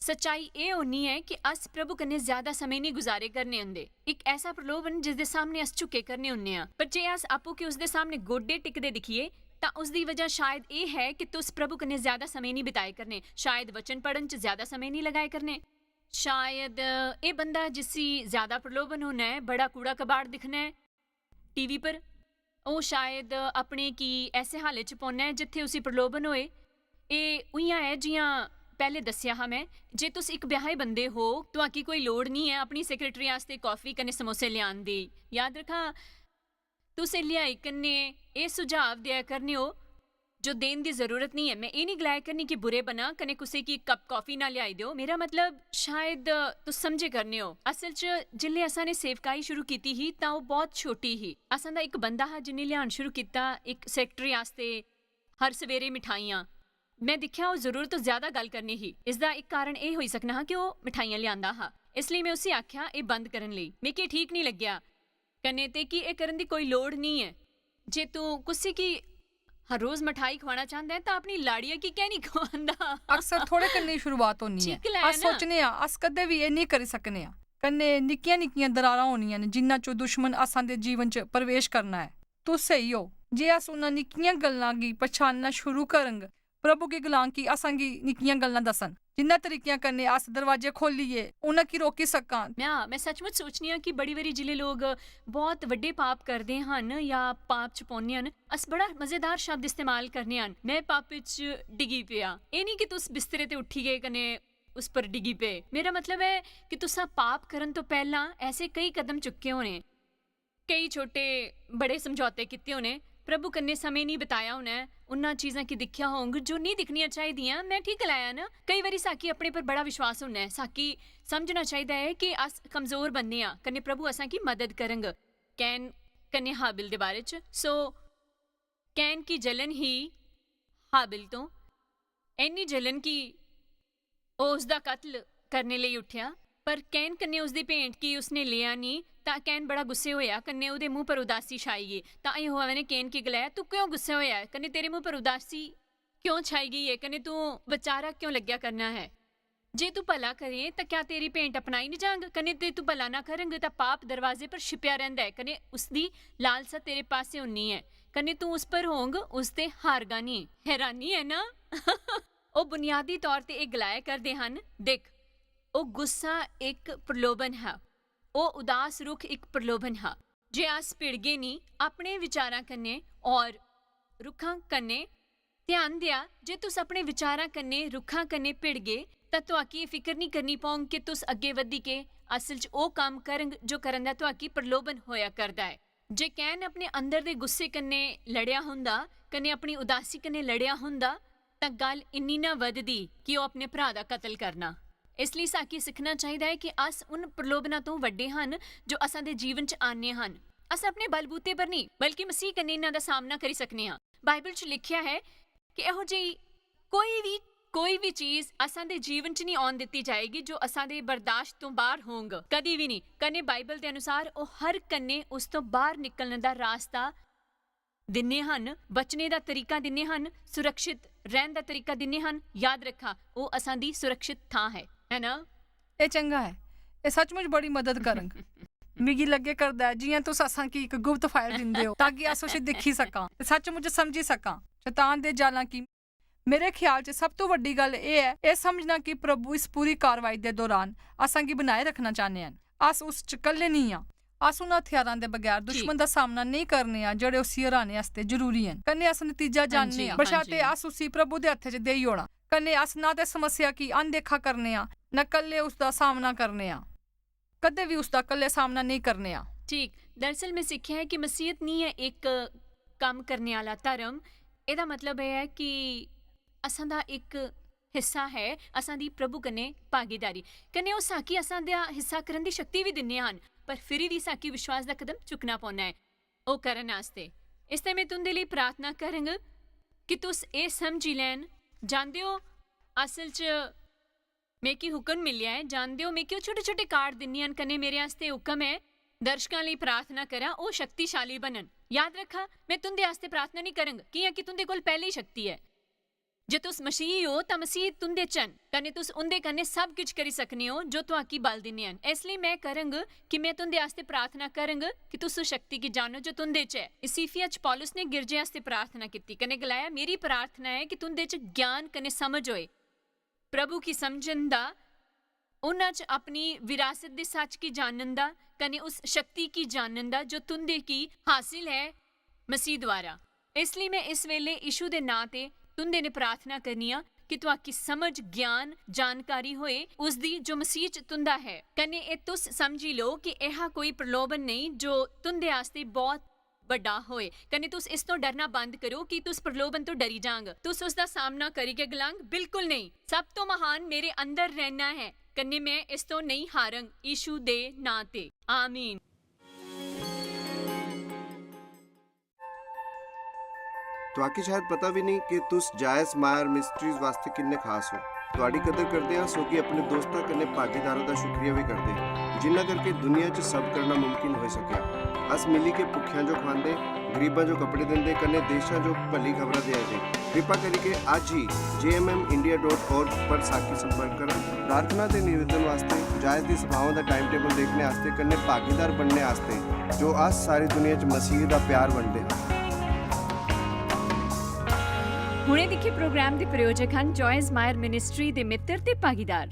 सच्चाई ये होनी है कि अस प्रभु कन्ने ज्यादा समय नहीं गुजारे करने हुंदे। एक ऐसा प्रलोभन जिसदे सामने अस झुके करने हुन्ने आ, पर जे अस आपू के उसदे सामने गोडे टिकदे दिखिए तां उसदी वजह शायद ये है कि तुस प्रभु कन्ने ज्यादा समय नहीं बिताए करने, शायद वचन पढ़न च ज्यादा समय नहीं लगाए करने, शायद ये बंदा जिसी ज्यादा प्रलोभन होना है बड़ा कूड़ा कबाड़ दिखना है टीवी पर, ਉਹ शायद अपने की ऐसे हाले च पौना है जिथे उसी प्रलोभन होए। ਇਹ ਉਈਆਂ है जियां पहले दस्या हा मैं, जे तुस एक ब्याहे बंदे हो तुहाकी कोई लोड़ नहीं है अपनी सैकटरी आस्ते कॉफी कन्ने समोसे लियान दी। याद रखा तुसे लियाई कन्ने ये सुझाव दिया करने हो जो देन की जरूरत नहीं है। मैं ये नहीं गलाया करनी कि बुरे बना कने कुसे की कप कॉफी ना लियाई दो। मेरा मतलब शायद तुस समझे करने हो। असल च जिल्ले असा ने सेवकाई शुरू की ही तां वो बहुत छोटी ही। असां दा एक बंदा हा जिन्ने लियान शुरू किया एक सैकटरी आस्ते हर सवेरे मिठाइयां। मैं दिखा वो जरूरत तो ज्यादा गल करनी ही। इसका एक कारण ये हो सकना हा कि वो मिठाइयां लियांदा हा, इसलिए मैं उसे आख्या ये बंद करन लई। मिगी ठीक नहीं लग्या कन्ने ते कि ये करन दी कोई लोड़ नहीं है। जे तू कुसी की हर रोज मिठाई खवाना चाहता है तो अपनी लाड़िया की क्या नहीं खवांदा। अक्सर थोड़े कन्ने शुरुआत होनी है। अस सोचने आ अस कदे भी ये नहीं करी सकने आ। कन्ने निक्कियां निक्कियां दरारां होनियां ने जिन्ना चो दुश्मन असां दे जीवन च प्रवेश करना है। तू सही हो जे अस उन्हां निक्कियां गल्लां गी पछानना शुरू करंग प्रभु की गलां की असां गी निक्कियां गल्लां दसन जिन्ना तरीकियां कन्ने अस दरवाजे खोलिए उन्हां की रोकी सकां। मैं सचमुच सोचनी कि बड़ी बारी जिले लोग बहुत वड्डे पाप करते हैं या पाप च पौने हैं, अस बड़ा मजेदार शब्द इस्तेमाल करने हैं, मैं पाप च डिगी पिया। ये नहीं कि तुस बिस्तरे ते उठी गए कने उस पर डिगी पे। मेरा मतलब है कि तुसा पाप करन तो पहला ऐसे कई कदम चुके होने, कई छोटे बड़े समझौते किते होने, प्रभु कन्ने समय नहीं बिताया होना है, उन्ना चीज़ां की दिखिया होंग जो नहीं दिखनिया चाहिए। मैं ठीक लाया ना। कई बारी साकी अपने पर बड़ा विश्वास होना है, साकी समझना चाहिए है कि अस कमजोर बनने आ कन्ने प्रभु असां की मदद करंग। कैन कन्ने हाबिल दे बारे च सो कैन की जलन ही हाबिल तो इन्नी जलन की उसका कत्ल करने लिए उठ्या। ਪਰ ਕੈਨ ਕੰਨੇ ਉਸਦੀ ਭੇਂਟ ਕੀ ਉਸਨੇ ਲਿਆ ਨਹੀਂ ਤਾਂ ਕੈਨ ਬੜਾ ਗੁੱਸੇ ਹੋਇਆ ਕੰਨੇ ਉਹਦੇ ਮੂੰਹ ਪਰ ਉਦਾਸੀ ਛਾਈ ਗਈ ਤਾਂ ਯਹੋਵਾ ਨੇ ਕੈਨ ਕੀ ਗਲਾਇਆ ਤੂੰ ਕਿਉਂ ਗੁੱਸੇ ਹੋਇਆ ਕੰਨੇ ਤੇਰੇ ਮੂੰਹ ਪਰ ਉਦਾਸੀ ਕਿਉਂ ਛਾਈ ਗਈ ਹੈ ਕੰਨੇ ਤੂੰ ਵਿਚਾਰਾ ਕਿਉਂ ਲੱਗਿਆ ਕਰਨਾ ਹੈ ਜੇ ਤੂੰ ਭਲਾ ਕਰੇ ਤਾਂ ਕਿਆ ਤੇਰੀ ਭੇਂਟ ਅਪਣਾਈ ਨਹੀਂ ਜਾਂਗ ਕਨੇ ਤੇ ਤੂੰ ਭਲਾ ਨਾ ਕਰੇਂਗੇ ਤਾਂ ਪਾਪ ਦਰਵਾਜ਼ੇ ਪਰ ਛਿਪਿਆ ਰਹਿੰਦਾ ਹੈ ਕਨੇ ਉਸਦੀ ਲਾਲਸਾ ਤੇਰੇ ਪਾਸੇ ਹੁੰਨੀ ਹੈ ਕਨੇ ਤੂੰ ਉਸ ਪਰ ਹੋਂਗ ਉਸ ਤੇ ਹਾਰਗਾ ਨਹੀਂ ਹੈਰਾਨੀ ਹੈ ਨਾ ਉਹ ਬੁਨਿਆਦੀ ਤੌਰ ਤੇ ਇਹ ਗਲਾਇਆ ਕਰਦੇ ਹਨ ਦੇਖ ਉਹ ਗੁੱਸਾ ਇੱਕ ਪ੍ਰਲੋਭਨ ਹੈ ਉਹ ਉਦਾਸ ਰੁੱਖ ਇੱਕ ਪ੍ਰਲੋਭਨ ਹੈ ਜੇ ਆਸ ਭਿੜਗੇ ਨਹੀਂ ਆਪਣੇ ਵਿਚਾਰਾਂ ਕੰਨੇ ਔਰ ਰੁੱਖਾਂ ਕੰਨੇ ਧਿਆਨ ਦਿਆ ਜੇ ਤੁਸ ਆਪਣੇ ਵਿਚਾਰਾਂ ਕੰਨੇ ਰੁੱਖਾਂ ਕੰਨੇ ਭਿੜ ਗਏ ਤਾਂ ਤੁਹਾਕੀ ਇਹ ਫਿਕਰ ਨਹੀਂ ਕਰਨੀ ਪਉਂਗ ਕਿ ਤੁਸ ਅੱਗੇ ਵਧੀ ਕੇ ਅਸਲ 'ਚ ਉਹ ਕੰਮ ਕਰੰਗ ਜੋ ਕਰਨ ਦਾ ਤੁਹਾਕੀ ਪ੍ਰਲੋਭਨ ਹੋਇਆ ਕਰਦਾ ਹੈ ਜੇ ਕਹਿਣ ਆਪਣੇ ਅੰਦਰ ਦੇ ਗੁੱਸੇ ਕੰਨੇ ਲੜਿਆ ਹੁੰਦਾ ਕੰਨੇ ਆਪਣੀ ਉਦਾਸੀ ਕੰਨੇ ਲੜਿਆ ਹੁੰਦਾ ਤਾਂ ਗੱਲ ਇੰਨੀ ਨਾ ਵੱਧਦੀ ਕਿ ਉਹ ਆਪਣੇ ਭਰਾ ਦਾ ਕਤਲ ਕਰਨਾ ਇਸ ਲਈ ਸਾਕੀ ਸਿੱਖਣਾ ਚਾਹੀਦਾ ਹੈ ਕਿ ਅਸ ਉਨ ਪ੍ਰਲੋਭਨਾਂ ਤੋਂ ਵੱਡੇ ਹਨ ਜੋ ਅਸਾਂ ਦੇ ਜੀਵਨ 'ਚ ਆਨੇ ਹਨ ਅਸ ਆਪਣੇ ਬਲਬੂਤੇ ਪਰ ਨਹੀਂ ਬਲਕਿ ਮਸੀਹ ਕੰਨੇ ਇਹਨਾਂ ਦਾ ਸਾਹਮਣਾ ਕਰੀ ਸਕਨੇ ਹਾਂ ਬਾਈਬਲ 'ਚ ਲਿਖਿਆ ਹੈ ਕਿ ਇਹੋ ਜਿਹੀ ਕੋਈ ਵੀ ਚੀਜ਼ ਅਸਾਂ ਦੇ ਜੀਵਨ 'ਚ ਨਹੀਂ ਆਉਣ ਦਿੱਤੀ ਜਾਏਗੀ ਜੋ ਅਸਾਂ ਦੇ ਬਰਦਾਸ਼ਤ ਤੋਂ ਬਾਹਰ ਹੋਂਗ ਕਦੀ ਵੀ ਨਹੀਂ ਕੰਨੇ ਬਾਈਬਲ ਦੇ ਅਨੁਸਾਰ ਉਹ ਹਰ ਕੰਨੇ ਉਸ ਤੋਂ ਬਾਹਰ ਨਿਕਲਣ ਦਾ ਰਾਸਤਾ ਦਿੰਨੇ ਹਨ ਬਚਨੇ ਦਾ ਤਰੀਕਾ ਦਿੰਨੇ ਹਨ ਸੁਰੱਖਿਅਤ ਰਹਿਣ ਦਾ ਤਰੀਕਾ ਦਿੰਨੇ ਹਨ ਯਾਦ ਰੱਖਾ ਉਹ ਅਸਾਂ ਦੀ ਸੁਰੱਖਿਅਤ ਥਾਂ ਹੈ ਨਾ ਇਹ ਚੰਗਾ ਹੈ ਇਹ ਸੱਚਮੁੱਚ ਬੜੀ ਮਦਦ ਕਰੰਗ ਮਿਗੀ ਲੱਗੇ ਕਰਦਾ ਜਿਵੇਂ ਤੁਸੀਂ ਅਸਾਂ ਕੀ ਇੱਕ ਗੁਪਤ ਫਾਇਲ ਦਿੰਦੇ ਹੋ ਤਾਂ ਕਿ ਅਸ ਉਸੇ ਦੇਖੀ ਸਕਾਂ ਤੇ ਸੱਚਮੁੱਚ ਸਮਝੀ ਸਕਾਂ ਸ਼ੈਤਾਨ ਦੇ ਜਾਲਾਂ ਕੀ ਮੇਰੇ ਖਿਆਲ 'ਚ ਸਭ ਤੋਂ ਵੱਡੀ ਗੱਲ ਇਹ ਹੈ ਇਹ ਸਮਝਣਾ ਕਿ ਪ੍ਰਭੂ ਇਸ ਪੂਰੀ ਕਾਰਵਾਈ ਦੇ ਦੌਰਾਨ ਅਸਾਂ ਕੀ ਬਣਾਏ ਰੱਖਣਾ ਚਾਹੁੰਦੇ ਹਨ ਅਸ ਉਸ 'ਚ ਇਕੱਲੇ ਨਹੀਂ ਆ ਅਸ ਉਹਨਾਂ ਹਥਿਆਰਾਂ ਦੇ ਬਗੈਰ ਦੁਸ਼ਮਣ ਦਾ ਸਾਹਮਣਾ ਨਹੀਂ ਕਰਨੇ ਆ ਜਿਹੜੇ ਉਸੇ ਹਰਾਣੇ ਵਾਸਤੇ ਜ਼ਰੂਰੀ ਹਨ ਕੰਨੇ ਅਸ ਨਤੀਜਾ ਜਾਣਨੇ ਆ ਬਸ਼ਾਤੇ ਅਸ ਉਸੇ ਪ੍ਰਭੂ ਦੇ ਹੱਥ 'ਚ ਦੇਈ ਹੋਣਾ ਕੰਨੇ ਅਸ ਨਾ ਤੇ ਸਮੱਸਿਆ ਕੀ ਅਣਦੇਖਾ ਕਰਨੇ ਆ ਨਾ ਕੱਲੇ ਉਸ ਦਾ ਸਾਹਮਣਾ ਕਰਨੇ ਆ ਕਦੇ ਵੀ ਉਸ ਦਾ ਕੱਲੇ ਸਾਹਮਣਾ ਨਹੀਂ ਕਰਨੇ ਆ ਠੀਕ ਦਰਅਸਲ ਮੈਂ ਸਿੱਖਿਆ ਹੈ ਕਿ ਮਸੀਹਤ ਨਹੀਂ ਹੈ ਇੱਕ ਕੰਮ ਕਰਨੇ ਵਾਲਾ ਧਰਮ ਇਹਦਾ ਮਤਲਬ ਇਹ ਹੈ ਕਿ ਅਸਾਂ ਦਾ ਇੱਕ ਹਿੱਸਾ ਹੈ ਅਸਾਂ ਦੀ ਪ੍ਰਭੂ ਕਨੇ ਭਾਗੀਦਾਰੀ ਕਨੇ ਉਹ ਸਾਕੀ ਅਸਾਂ ਦਾ ਹਿੱਸਾ ਕਰਨ ਦੀ ਸ਼ਕਤੀ ਵੀ ਦਿੰਦੇ ਹਨ ਪਰ ਫਿਰ ਵੀ ਸਾਕੀ ਵਿਸ਼ਵਾਸ ਦਾ ਕਦਮ ਚੁੱਕਣਾ ਪਾਉਣਾ ਹੈ ਉਹ ਕਰਨ ਵਾਸਤੇ ਇਸ ਤੇ ਮੈਂ ਤੁੰਦੇ ਲਈ ਪ੍ਰਾਰਥਨਾ ਕਰਾਂਗਾ ਕਿ ਤੁਸ ਇਹ ਸਮਝੀ ਲੈਣ ਜਾਣਦੇ ਹੋ ਅਸਲ 'ਚ ਮੈਂ ਕੀ ਹੁਕਮ ਮਿਲਿਆ ਹੈ ਜਾਣਦੇ ਹੋ ਮੈਂ ਕਿਉਂ ਛੋਟੇ ਛੋਟੇ ਕਾਰਡ ਦਿੰਨੀ ਹਨ ਕਨੇ ਮੇਰੇ ਵਾਸਤੇ ਹੁਕਮ ਹੈ ਦਰਸ਼ਕਾਂ ਲਈ ਪ੍ਰਾਰਥਨਾ ਕਰਾਂ ਉਹ ਸ਼ਕਤੀਸ਼ਾਲੀ ਬਣਨ ਯਾਦ ਰੱਖਾ ਮੈਂ ਤੁੰਦੇ ਵਾਸਤੇ ਪ੍ਰਾਰਥਨਾ ਨਹੀਂ ਕਰਾਂਗਾ ਕਿ ਤੁੰਦੇ ਕੋਲ ਪਹਿਲੇ ਹੀ ਸ਼ਕਤੀ ਹੈ ਜੇ ਤੁਸ ਮਸੀਹ ਹੋ ਤਾਂ ਮਸੀਹ ਤੁੰਦੇ ਚਨ ਕਨੇ ਤੁਸ ਉਹਦੇ ਕਨੇ ਸਭ ਕੁਝ ਕਰੀ ਸਕਨੇ ਹੋ ਜੋ ਤੁਹਾਕੀ ਬਲ ਦਿੰਨੇ ਹਨ ਇਸ ਲਈ ਮੈਂ ਕਰਾਂਗਾ ਕਿ ਮੈਂ ਤੁੰਦੇ ਵਾਸਤੇ ਪ੍ਰਾਰਥਨਾ ਕਰਾਂਗਾ ਕਿ ਤੁਸ ਸ਼ਕਤੀ ਕੀ ਜਾਣੋ ਜੋ ਤੁੰਦੇ 'ਚ ਹੈ ਇਸੀਫੀਆ 'ਚ ਪੌਲਸ ਨੇ ਗਿਰਜੇ ਵਾਸਤੇ ਪ੍ਰਾਰਥਨਾ ਕੀਤੀ ਕਨੇ ਗਲਾਇਆ ਮੇਰੀ ਪ੍ਰਾਰਥਨਾ ਹੈ ਕਿ ਤੁੰਦੇ 'ਚ ਗਿਆਨ ਕਨੇ ਸਮਝ ਹੋਏ ਪ੍ਰਭੂ ਕੀ ਸਮਝਣ ਦਾ ਉਹਨਾਂ 'ਚ ਆਪਣੀ ਵਿਰਾਸਤ ਦੇ ਸੱਚ ਕੀ ਜਾਣਨ ਦਾ ਕਨੇ ਉਸ ਸ਼ਕਤੀ ਕੀ ਜਾਣਨ ਦਾ ਜੋ ਤੁੰਦੇ ਕੀ ਹਾਸਿਲ ਹੈ ਮਸੀਹ ਦੁਆਰਾ ਇਸ ਲਈ ਮੈਂ ਇਸ ਵੇਲੇ ਯਿਸੂ ਦੇ ਨਾਂ ਤੇ ਤੁੰਦੇ ਨੇ ਪ੍ਰਾਰਥਨਾ ਕਰਨੀ ਆ ਕਿ ਤੁਹਾਡੀ ਸਮਝ ਗਿਆਨ ਜਾਣਕਾਰੀ ਹੋਏ ਉਸ ਦੀ ਜੋ ਮਸੀਹ 'ਚ ਤੁੰਦਾ ਹੈ ਕਨੇ ਇਹ ਤੁਸ ਸਮਝੀ ਲਓ ਕਿ ਇਹ ਕੋਈ ਪ੍ਰਲੋਭਨ ਨਹੀਂ ਜੋ ਤੁੰਦੇ ਵਾਸਤੇ ਬਹੁਤ ਵੱਡਾ ਹੋਏ ਕਨੇ ਤੁਸ ਇਸ ਤੋਂ ਡਰਨਾ ਬੰਦ ਕਰੋ ਕਿ ਤੁਸ ਪ੍ਰਲੋਭਨ ਤੋਂ ਡਰੀ ਜਾਂਗ ਤੁਸ ਉਸ ਦਾ ਸਾਹਮਣਾ ਕਰੀਗੇ ਗਲੰਗ ਬਿਲਕੁਲ ਨਹੀਂ ਸਭ ਤੋਂ ਮਹਾਨ ਮੇਰੇ ਅੰਦਰ ਰਹਿਣਾ ਹੈ ਕਨੇ ਮੈਂ ਇਸ ਤੋਂ ਨਹੀਂ ਹਾਰੰਗ ਯਿਸੂ ਦੇ ਨਾਂ ਤੇ ਆਮੀਨ ਤੁਹਾਕੀ ਸ਼ਾਇਦ ਪਤਾ ਵੀ ਨਹੀਂ ਕਿ ਤੁਸ ਜਾਇਜ਼ ਮਾਇਰ ਮਿਸਟਰੀਜ਼ ਵਾਸਤੇ ਕਿੰਨੇ ਖਾਸ ਹੋ ਤੁਹਾਡੀ ਕਦਰ ਕਰਦੇ ਹਾਂ ਸੋ ਕਿ ਆਪਣੇ ਦੋਸਤਾਂ ਕਨੇ ਭਾਗੀਦਾਰਾਂ ਦਾ ਸ਼ੁਕਰੀਆ ਵੀ ਕਰਦੇ ਜਿਨ੍ਹਾਂ ਕਰਕੇ ਦੁਨੀਆ 'ਚ ਸਭ ਕਰਨਾ ਮੁਮਕਿਨ ਹੋ ਸਕਿਆ ਅਸ ਮਿਲੀ ਕੇ ਭੁੱਖਿਆਂ ਜੋ ਖਾਂਦੇ ਗਰੀਬਾਂ ਜੋ ਕੱਪੜੇ ਦਿੰਦੇ ਕਨੇ ਦੇਸ਼ਾਂ ਜੋ ਭਲੀ ਖਬਰਾਂ ਦੇ ਆਏ ਕਿਰਪਾ ਕਰਕੇ ਅੱਜ ਹੀ jmmindia.org पर साखी संपर्क करें प्रार्थना के निवेदन वास्ते जायज की सभाओं का टाइम टेबल देखने वास्ते कने भागीदार बनने वास्ते जो आज सारी दुनिया च मसीह का प्यार बनते हैं ਹੁਣੇ ਦੇਖੇ ਪ੍ਰੋਗਰਾਮ ਦੇ ਪ੍ਰਯੋਜਕ ਹਨ ਜੋਇਸ ਮਾਇਰ ਮਿਨਿਸਟਰੀ ਦੇ ਮਿੱਤਰ ਤੇ ਭਾਗੀਦਾਰ